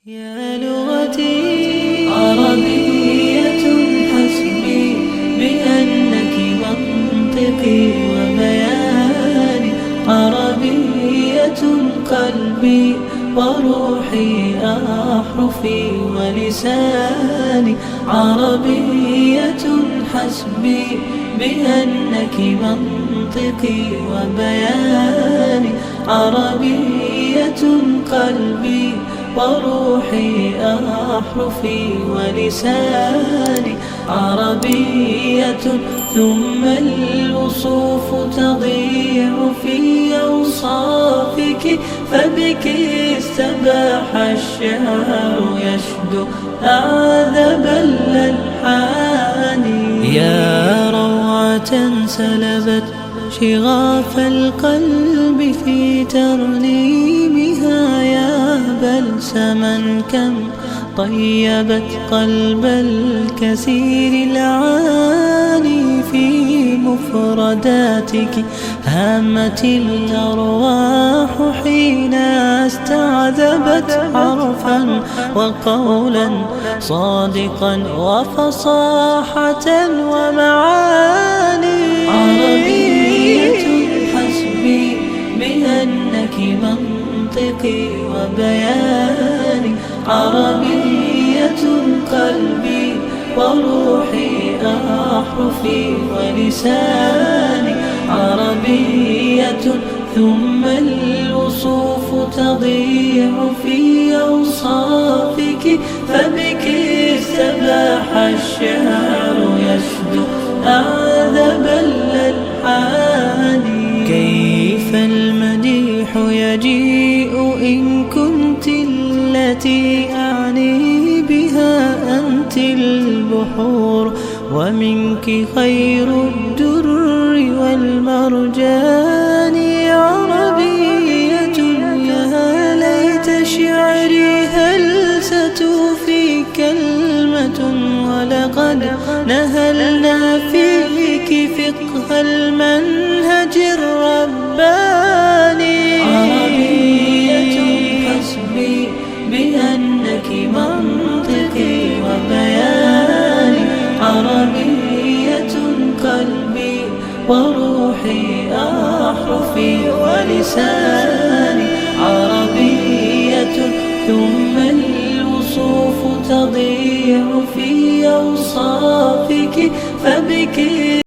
يا لغتي عربية حسبي بأنك منطقي وبياني، عربية قلبي وروحي أحرفي ولساني، عربية حسبي بأنك منطقي وبياني، عربية قلبي وروحي أحرفي ولساني، عربية ثم الوصوف تضيع في أوصافك، فبك استباح الشعر يشدو أعذب الألحان. يا روعة سلبت شغاف القلب في ترنيمها، يا بلسما كم طيبت قلب الكثير العاني، في مفرداتك هامت الأرواح حين استعذبت حرفا وقولا صادقا وفصاحة ومعاني. عربية حسبي بأنك منطقي وبياني، عربية قلبي وروحي أحرفي ولساني، عربية ثم الوصوف تضيع في أوصافك، فبك استباح الشعر يشدو أعذب الألحان. كيف المديح يجيء إن كنت التي أعني بها أنت البحور، ومنك خير الدر والمرجان. عربية يا ليت شعري هل ستوفي كلمة، ولقد نهلنا فيك فقه المنهج الرباني. عربية حسبي بأنك منطقي وبياني، عربية قلبي وروحي أحرفي ولساني، عربية ثم الوصوف تضيع في أوصافك، فبك